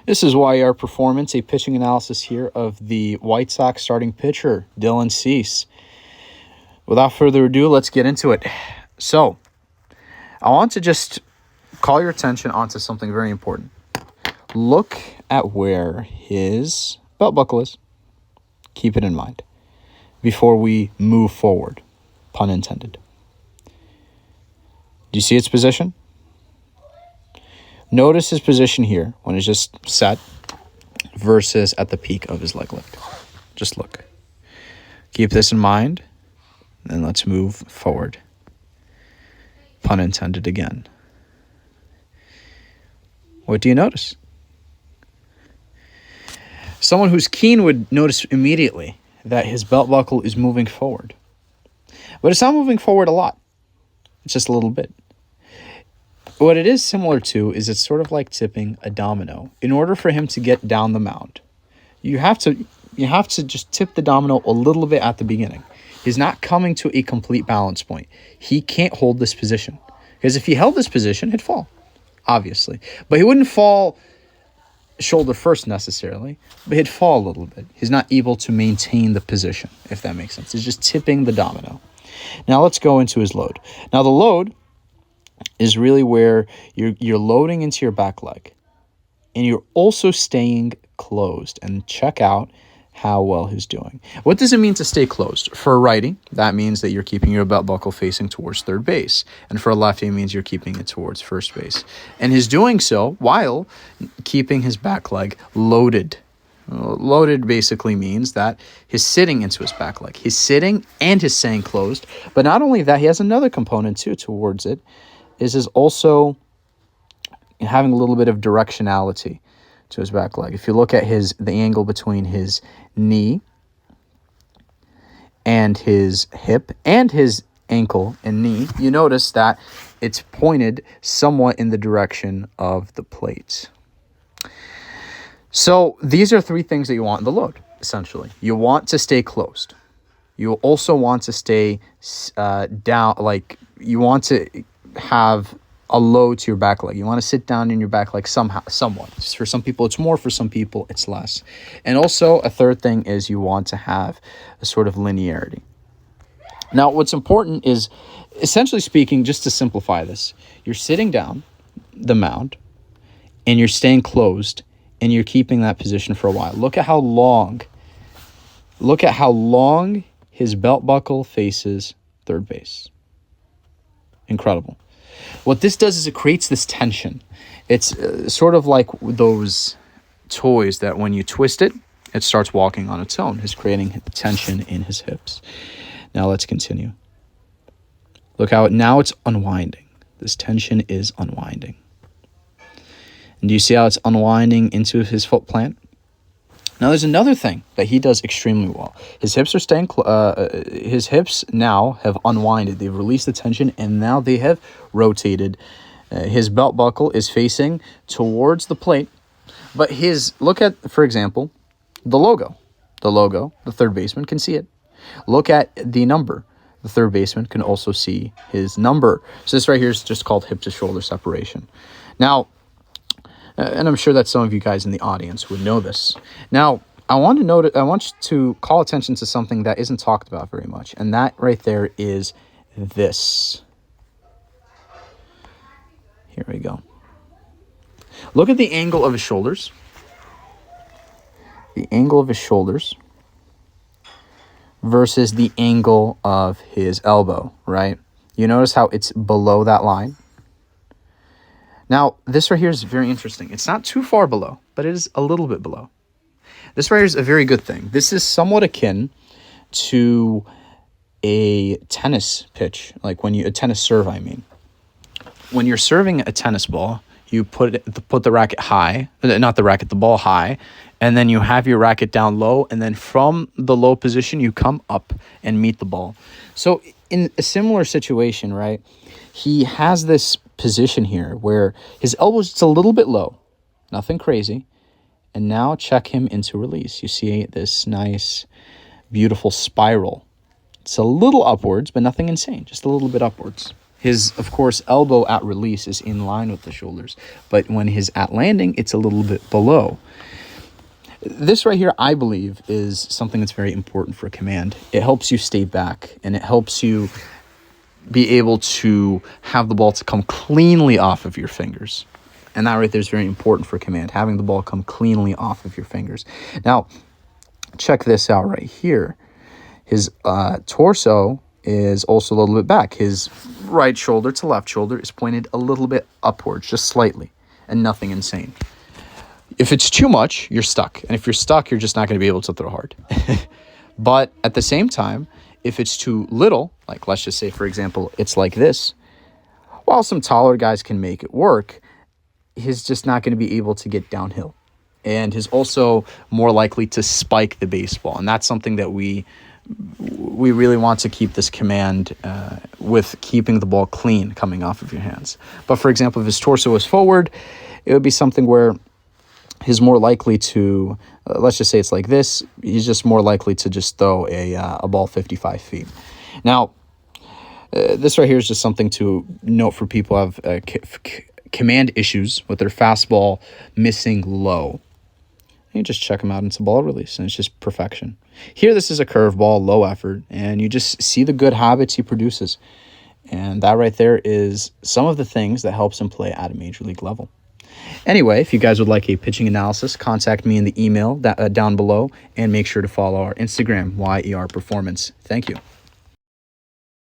This is YERpeformance, a pitching analysis here of the White Sox starting pitcher, Dylan Cease. Without further ado, let's get into it. So, I want to just call your attention onto something very important. Look at where his belt buckle is. Keep it in mind before we move forward, pun intended. Do you see its position? Notice his position here when it's just set versus at the peak of his leg lift. Just look. Keep this in mind, and let's move forward. Pun intended again. What do you notice? Someone who's keen would notice immediately that his belt buckle is moving forward. But it's not moving forward a lot. It's just a little bit. What it is similar to is it's sort of like tipping a domino. In order for him to get down the mound, you have to just tip the domino a little bit at the beginning. He's not coming to a complete balance point. He can't hold this position. Because if he held this position, he'd fall, obviously. But he wouldn't fall shoulder first necessarily, but he'd fall a little bit. He's not able to maintain the position, if that makes sense. It's just tipping the domino. Now let's go into his load. Now the load is really where you're loading into your back leg, and you're also staying closed. And check out how well he's doing. What does it mean to stay closed? For a righty, that means that you're keeping your belt buckle facing towards third base. And for a lefty, it means you're keeping it towards first base. And he's doing so while keeping his back leg loaded. Loaded basically means that he's sitting into his back leg. He's sitting and he's staying closed. But not only that, he has another component too towards it, is also having a little bit of directionality to his back leg. If you look at the angle between his knee and his hip and his ankle and knee, you notice that it's pointed somewhat in the direction of the plate. So these are three things that you want in the load, essentially. You want to stay closed. You also want to stay down, like you want to have a load to your back leg. You want to sit down in your back leg somewhat. For some people, it's more. For some people, it's less. And also, a third thing is you want to have a sort of linearity. Now, what's important is, essentially speaking, just to simplify this, you're sitting down the mound, and you're staying closed, and you're keeping that position for a while. Look at how long his belt buckle faces third base. Incredible. What this does is it creates this tension. It's sort of like those toys that when you twist it, it starts walking on its own. It's creating tension in his hips. Now let's continue. Look how now it's unwinding. This tension is unwinding. And do you see how it's unwinding into his foot plant? Now, there's another thing that he does extremely well. His hips are staying. His hips now have unwinded. They've released the tension, and now they have rotated. His belt buckle is facing towards the plate. But look at, for example, the logo. The third baseman can see it. Look at the number. The third baseman can also see his number. So this right here is just called hip to shoulder separation. Now, and I'm sure that some of you guys in the audience would know this. Now, I want you to call attention to something that isn't talked about very much, and that right there is this. Here we go. Look at the angle of his shoulders. The angle of his shoulders versus the angle of his elbow, right? You notice how it's below that line? Now, this right here is very interesting. It's not too far below, but it is a little bit below. This right here is a very good thing. This is somewhat akin to a tennis pitch, like a tennis serve, I mean. When you're serving a tennis ball, you put the racket high, not the racket, the ball high, and then you have your racket down low, and then from the low position, you come up and meet the ball. So in a similar situation, right, he has this position here where his elbow's just a little bit low, nothing crazy, and now check him into release. You see this nice, beautiful spiral. It's a little upwards, but nothing insane, just a little bit upwards. His, of course, elbow at release is in line with the shoulders, but when he's at landing, it's a little bit below. This right here, I believe, is something that's very important for command. It helps you stay back, and it helps you be able to have the ball to come cleanly off of your fingers. And that right there is very important for command, having the ball come cleanly off of your fingers. Now, check this out right here. His torso is also a little bit back. His right shoulder to left shoulder is pointed a little bit upwards, just slightly, and nothing insane. If it's too much, you're stuck. And if you're stuck, you're just not going to be able to throw hard. But at the same time, if it's too little, like let's just say, for example, it's like this, while some taller guys can make it work, he's just not going to be able to get downhill. And he's also more likely to spike the baseball. And that's something that we really want to keep this command with keeping the ball clean coming off of your hands. But for example, if his torso is forward, it would be something where he's more likely to, let's just say it's like this, he's just more likely to just throw a ball 55 feet. Now, this right here is just something to note for people who have command issues with their fastball missing low. You just check them out, and it's a ball release, and it's just perfection. Here, this is a curveball, low effort, and you just see the good habits he produces. And that right there is some of the things that helps him play at a major league level. Anyway, if you guys would like a pitching analysis, contact me in the email down below, and make sure to follow our Instagram, YERpeformance. Thank you.